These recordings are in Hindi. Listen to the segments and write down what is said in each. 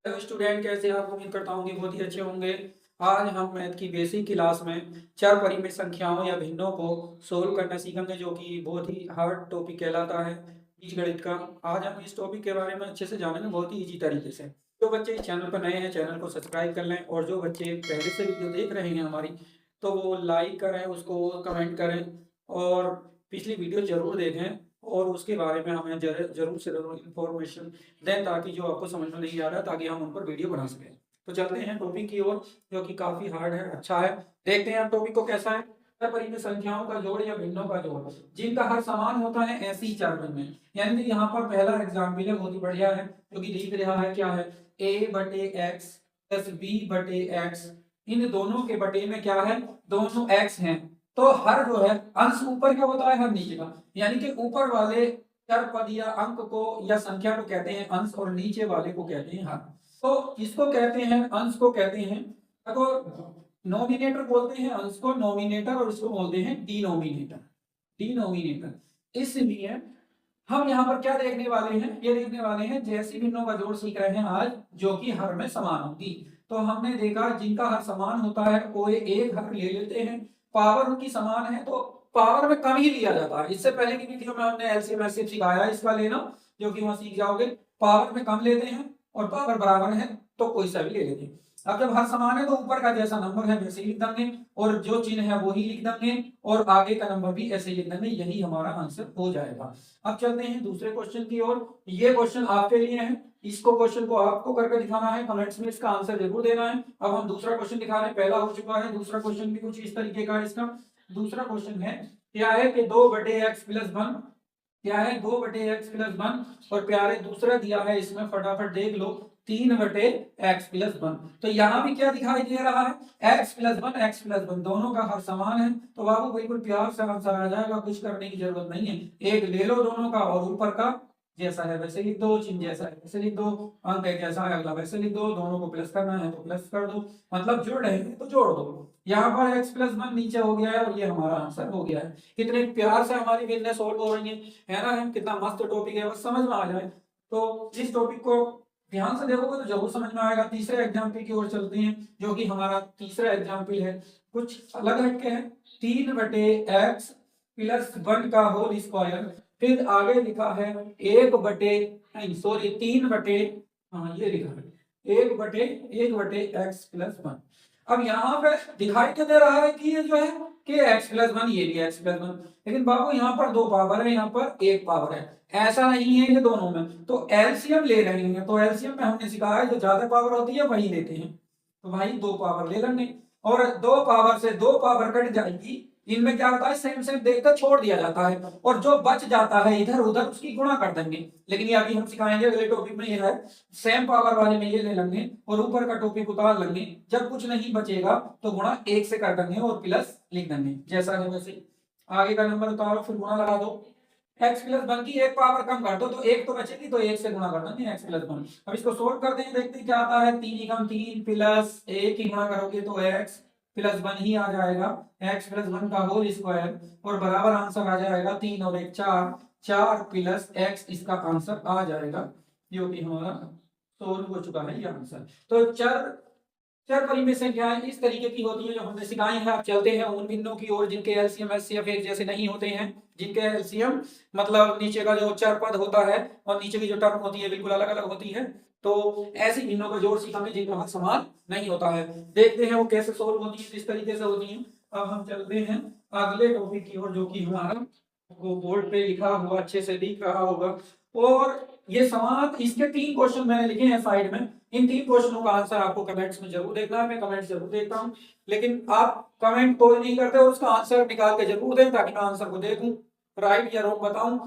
हेलो स्टूडेंट, कैसे आप? उम्मीद करता हूँ कि बहुत ही अच्छे होंगे। आज हम मैथ की बेसिक क्लास में चार परिमित संख्याओं या भिन्नों को सोल्व करना सीखेंगे, जो कि बहुत ही हार्ड टॉपिक कहलाता है बीजगणित का। आज हम इस टॉपिक के बारे में अच्छे से जानेंगे बहुत ही इजी तरीके से। जो बच्चे इस चैनल पर नए हैं, चैनल को सब्सक्राइब कर लें, और जो बच्चे पहले से वीडियो देख रहे हैं हमारी, तो वो लाइक करें, उसको कमेंट करें, और पिछली वीडियो जरूर देखें, और उसके बारे में हमें जरूर से जरूर इंफॉर्मेशन दें, ताकि जो आपको समझ में नहीं आ रहा, ताकि हम उन पर वीडियो बना सकें। तो चलते हैं टॉपिक की ओर, जो कि काफी हार्ड है, अच्छा है। देखते हैं हम टॉपिक को कैसा है। परिमित संख्याओं का जोड़ या भिन्नों का जोड़ जिनका हर समान होता है, ऐसी ही चार भिन्न है। यानी कि यहाँ पर पहला एग्जाम्पल है, बहुत ही बढ़िया है, जो कि दिख रहा है क्या है, a बटे एक्स प्लस बी बटे एक्स। इन दोनों के बटे में क्या है, दोनों x हैं। तो हर जो है अंश ऊपर का होता है, हर नीचे का। यानी कि ऊपर वाले चर पद या अंक को या संख्या को कहते हैं अंश, और नीचे वाले को कहते हैं हर। तो इसको कहते हैं, अंश को कहते हैं, तो नोमिनेटर बोलते हैं अंश को, नोमिनेटर, और इसको बोलते हैं डिनोमिनेटर। डिनोमिनेटर। इसलिए हम यहाँ पर क्या देखने वाले हैं, ये देखने वाले हैं जैसी भिन्नों का जोड़ सीख रहे हैं आज, जो कि हर में समान होगी। तो हमने देखा जिनका हर समान होता है वो एक हर ले लेते हैं। पावर उनकी समान है तो पावर में कम ही लिया जाता है। इससे पहले की वीडियो में हमने एलसीएम एचसीएफ सिखाया है, इसका लेना, जो कि वहां सीख जाओगे। पावर में कम लेते हैं, और पावर बराबर है तो कोई सा भी ले लेते हैं। अब जब हर समान है तो ऊपर का जैसा नंबर है वैसे ही लिख देंगे, और जो चिन्ह है वो ही लिख देंगे, और आगे का नंबर भी ऐसे ही लिख देंगे। यही हमारा आंसर हो जाएगा। अब चलते हैं दूसरे क्वेश्चन की ओर। ये क्वेश्चन आपके लिए है, इसको क्वेश्चन को आपको करके दिखाना है, कमेंट्स में इसका आंसर जरूर देना है। अब हम दूसरा क्वेश्चन दिखा रहे हैं, पहला हो चुका है, दूसरा क्वेश्चन भी कुछ इस तरीके का है। इसका दूसरा क्वेश्चन है, क्या है कि 2/x+1, क्या है 2/x+1, और प्यारे दूसरा दिया है इसमें, फटाफट देख लो, 3/x+1। तो यहाँ भी क्या दिखाई दे रहा है, x+1 दोनों का हर समान है। तो बाबू बिल्कुल प्यार से आंसर आ जाएगा, कुछ करने की जरूरत नहीं है। एक ले लो दोनों का, और ऊपर का जैसा है वैसे लिख दो, चिन्ह जैसा है वैसे लिख दो, अंक एक जैसा है अगला वैसे लिख दो, दोनों को प्लस करना है तो प्लस कर दो, मतलब जोड़ रहे हैं तो जोड़ दो। यहाँ पर x+1 नीचे हो गया है, और ये हमारा आंसर हो गया है। कितने प्यार से हमारी बिजनेस सॉल्व हो रही है ना? कितना मस्त टॉपिक है, बस समझ में आ जाए। तो इस टॉपिक को ध्यान से देखोगे तो जरूर समझ में आएगा। तीसरे एग्जाम्पल की ओर चलते हैं, जो कि हमारा तीसरा एग्जाम्पल है, कुछ अलग हटके है। 3/x+1 का होल स्क्वायर, फिर आगे लिखा है 1 बटे, नहीं सॉरी 3 बटे, हाँ ये लिखा है 1 बटे x+1। अब यहाँ पे दिखाई तो दे रहा है कि ये जो है कि x+1, ये भी x+1, लेकिन बाबू यहाँ पर दो पावर है, यहाँ पर एक पावर है। ऐसा नहीं है ये दोनों में, तो एलसीएम ले रहे हैं। तो एलसीएम में हमने सिखाया है जो ज्यादा पावर होती है वही लेते हैं। तो भाई दो पावर ले लेंगे, और दो पावर से दो पावर कट जाएगी। इनमें क्या होता है, सेम सेम देखकर छोड़ दिया जाता है, और जो बच जाता है इधर उधर उसकी गुणा कर देंगे। लेकिन ये अभी हम सिखाएंगे अगले टॉपिक में, ये है सेम पावर वाले में ये ले लेंगे, और ऊपर का टॉपिक उतार लेंगे। जब कुछ नहीं बचेगा तो गुणा एक से कर देंगे, और प्लस लिख देंगे, जैसा है वैसे। आगे का नंबर उतारो, फिर गुणा लगा दो। x+1 की एक पावर कम कर दो तो एक तो बचेगी, तो एक से गुणा कर देंगे x+1। अब इसको सोल्व करते हैं, देखते हैं क्या आता है। 3 प्लस एक ही गुणा करोगे तो x+1 ही आ जाएगा, x+1 का होल स्क्वायर, और बराबर आंसर आ जाएगा 3 और 1 4, 4 प्लस x, इसका आंसर आ जाएगा, जो कि हमारा सोल्व हो चुका है ये आंसर। तो चर चर परिमेय संख्याएं इस तरीके की होती है जो हमने सिखाई है। अब चलते हैं उन भिन्नों की ओर जिनके एलसीएम एचसीएफ एक जैसे नहीं होते हैं, जिनके एलसीएम मतलब नीचे का जो चर पद होता है और नीचे की जो टर्म होती है बिल्कुल अलग अलग होती है। तो ऐसी भिन्नों का जोड़ सीखेंगे जिनका हर समान नहीं होता है। देखते हैं वो कैसे सोल्व होती है, किस तरीके से होती है। अब हम चलते हैं अगले टॉपिक की ओर, जो कि हमारा वो बोर्ड पे लिखा हुआ अच्छे से दिख रहा होगा। और ये समान, इसके 3 क्वेश्चन मैंने लिखे हैं साइड में। इन 3 क्वेश्चनों का आंसर आपको कमेंट्स में जरूर देखना है। मैं कमेंट्स जरूर देखता हूँ, लेकिन आप कमेंट कोई नहीं करते, और उसका आंसर निकाल के जरूर दें, ताकि मैं आंसर को देखूं, राइट या रॉन्ग बताऊं।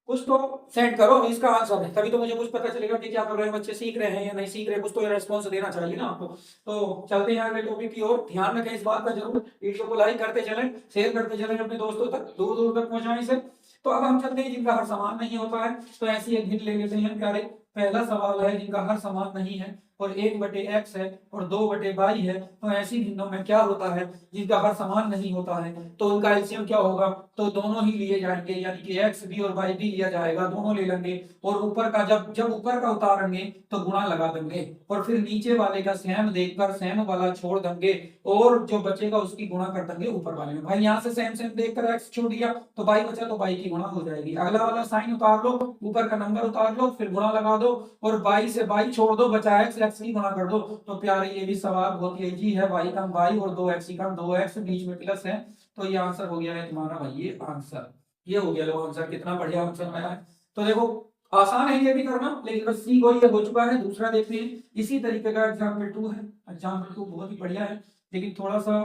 कुछ तो सेंड करो इसका आंसर है, तभी तो मुझे कुछ पता चलेगा कि क्या कर रहे हैं बच्चे, सीख रहे हैं या नहीं सीख रहे। कुछ तो रेस्पॉन्स देना चाहिए ना आपको। तो चलते हैं अगले टॉपिक की ओर। ध्यान रखें इस बात का जरूर, वीडियो को लाइक करते चलें, शेयर करते चलें अपने दोस्तों तक, दूर दूर तक पहुंचाएं इसे। तो अब हम चलते हैं जिनका हर समान नहीं होता है, तो ऐसी एक भिन्न ले लेते हैं प्यारे। पहला सवाल है जिनका हर समान नहीं है और 1/x है और 2/y है, तो ऐसी भिन्नों में क्या होता है जिनका हर समान नहीं होता है, तो उनका एलसीएम क्या होगा, तो दोनों ही लिए जाएंगे, यानी कि x भी और y भी लिया जाएगा, दोनों ले लेंगे और ऊपर का जब जब ऊपर का उतारेंगे तो गुणा लगा देंगे और फिर नीचे वाले का सेम देखकर सेम वाला छोड़ देंगे और जो बचेगा उसकी गुणा कर देंगे ऊपर वाले में। भाई यहाँ से सेम सेम देखकर x छोड़ दिया तो y बचा, तो y की गुणा हो जाएगी। अगला वाला साइन उतार लो, ऊपर का नंबर उतार लो, फिर गुणा लगा दो और y से y छोड़ दो, बचा x की गुणा कर दो। तो प्यारे ये भी सवाल बहुत ही इजी है, y का y और 2x का 2x बीच में प्लस है, तो ये आंसर हो गया है तुम्हारा भाई, ये आंसर ये हो गया। लो आंसर, कितना बढ़िया आंसर आया है। तो देखो आसान है ये भी करना, लेकिन बस सी को ये हो चुका है। दूसरा देखते हैं, इसी तरीके का एग्जाम्पल 2 है। एग्जाम्पल 2 बहुत ही बढ़िया है, लेकिन थोड़ा सा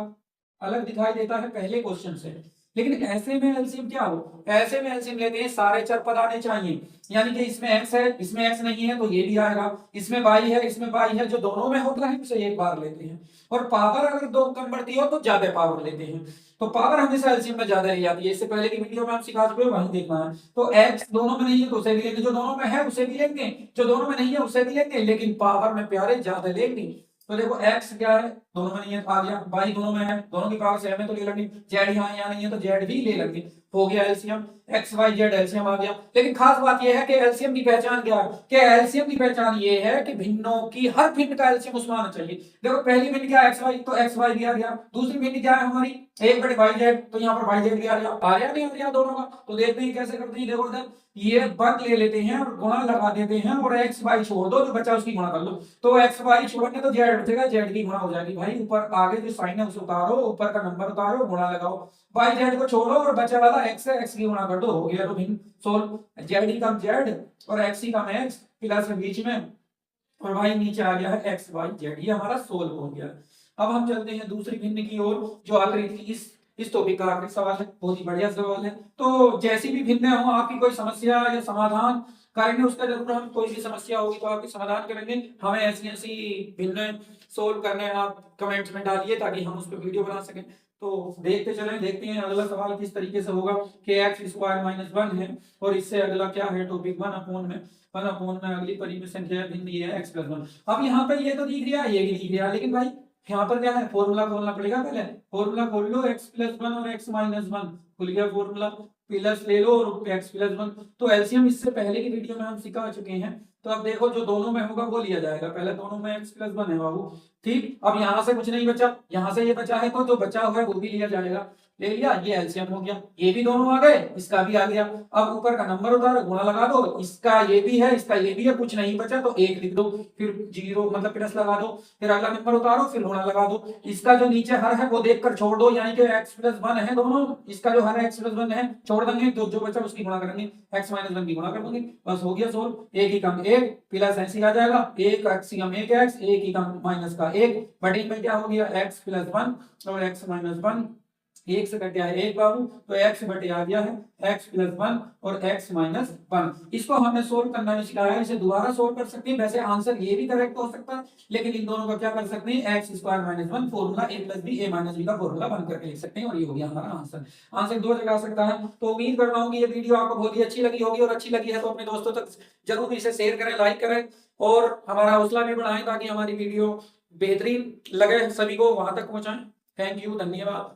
अलग दिखाई देता है पहले क्वेश्चन से। लेकिन ऐसे में एलसीएम क्या हो, ऐसे में एलसीएम लेते हैं सारे चर पद आने चाहिए, यानी कि इसमें x है, इसमें x नहीं है तो ये भी आएगा, इसमें y है, इसमें y है, जो दोनों में होता है उसे एक बार लेते हैं और पावर अगर दो कम बढ़ती हो तो ज्यादा पावर लेते हैं। तो पावर हमेशा एलसीएम में ज्यादा ही आती है, इससे पहले की वीडियो में हम सिखा चुके हैं, वहीं देखना है। तो x दोनों में नहीं है तो उसे भी लेंगे, जो दोनों में है उसे भी लेंगे, जो दोनों में नहीं है उसे भी लेंगे, लेकिन पावर में प्यारे ज्यादा लेंगे। तो देखो x क्या है, दोनों में नहीं है आ गया, y दोनों में है, दोनों की पावर सेम है तो ले लेंगे, z यहाँ यहाँ नहीं है तो z भी ले लेंगे, हो गया LCM. X Y Z LCM आ गया। लेकिन खास बात यह है कि एलसीएम की पहचान क्या है, कि एलसीएम की पहचान ये है कि भिन्नों की हर भिन्न का एलसीएम उसमें आना चाहिए। देखो पहली भिन्न क्या है एक्स वाई, तो एक्स वाई भी आ गया। दूसरी भिन्न क्या है हमारी 1/y(z), तो यहाँ पर y z भी आ गया, आ गया नहीं आ गया दोनों का। तो देखते हैं कैसे करते हैं, देखो इधर ये वर्ग ले लेते हैं और गुणा लगा देते हैं और एक्स वाई छोड़ दो, जो बचा उसकी गुणा कर लो। तो एक्स वाई छोड़ने तो जेड बचेगा, जेड की गुणा हो जाएगी। भाई ऊपर आगे जो साइन है उसे उतारो, ऊपर का नंबर उतारो, गुणा लगाओ, वाई जेड को छोड़ो और बचा वाला एक्स है, एक्स की गुणा कर दो, हो गया। तो भिन्न सोल्व, जेड ही कम जेड और एक्स ही कम एक्स, प्लस बीच में और भाई नीचे आ गया है एक्स वाई जेड, ये हमारा सोल्व हो गया। अब हम चलते हैं दूसरी भिन्न की ओर, जो आखिरी थी इस टॉपिक का आखिरी सवाल है, बहुत ही बढ़िया सवाल है। तो जैसी भी भिन्न हो, आपकी कोई समस्या या समाधान करेंगे उसका जरूर, हम कोई भी समस्या होगी तो आपकी समाधान करेंगे। हमें ऐसी ऐसी भिन्न सोल्व करने आप कमेंट्स में डालिए ताकि हम उस पर वीडियो बना सकें। तो देखते चलें, देखते हैं अगला सवाल किस तरीके से होगा कि x² - 1 है और इससे अगला क्या है टॉपिक 1/में अगली परिमित संख्या भिन्न ये है x+1। अब यहाँ पे ये तो दिख रहा है, ये भी दिख रहा है, लेकिन भाई यहाँ पर क्या है, फॉर्मूला खोलना पड़ेगा। पहले फॉर्मूला खोल लो, x+1 और x-1 खुल गया फॉर्मूला, प्लस ले लो और x+1। तो एलसीएम इससे पहले की वीडियो में हम सिखा चुके हैं। तो अब देखो जो दोनों में होगा वो लिया जाएगा, पहले दोनों में x+1 है बाबू, ठीक। अब यहाँ से कुछ नहीं बचा, यहाँ से ये बचा है तो जो बचा हुआ है वो भी लिया जाएगा, ले लिया, ये एलसीएम हो गया। ये भी दोनों आ गए, इसका भी आ गया। अब ऊपर का नंबर उतारो, गुणा लगा दो, इसका ये भी है, इसका ये भी है, कुछ नहीं बचा तो 1 लिख दो, फिर 0 मतलब प्लस लगा दो, फिर अगला नंबर उतारो, फिर गुणा लगा दो। इसका जो नीचे हर है वो देखकर छोड़ दो, यानी कि x+1 है दोनों, इसका जो हर है x+1 है छोड़ देंगे, तो जो बचा उसकी गुणा करेंगे, x-1 की गुणा कर देंगे, बस हो गया सोल्व। 1 ही कम 1 प्लस ऐसे आ जाएगा, 1 x कम 1 x, 1 ही कम माइनस का 1, बटे में क्या हो गया x+1 और x-1, 1 से कट गया है 1 बाबू, तो x बटे आ गया है x+1 और x-1। इसको हमने सोल्व करना भी सिखाया है, इसे दोबारा सोल्व कर सकते हैं। वैसे आंसर ये भी करेक्ट हो सकता है, लेकिन इन दोनों का क्या कर सकते हैं, x² - 1 formula a + b a - b का फॉर्मूला बन करके लिख सकते हैं, और ये हो गया हमारा आंसर। आंसर दो जगह आ सकता है। तो उम्मीद करता हूँ कि ये वीडियो आपको बहुत ही अच्छी लगी होगी, और अच्छी लगी है तो अपने दोस्तों तक जरूर इसे शेयर करें, लाइक करें और हमारा हौसला भी बढ़ाएं ताकि हमारी वीडियो बेहतरीन लगे, सभी को वहां तक पहुंचाएं। थैंक यू, धन्यवाद।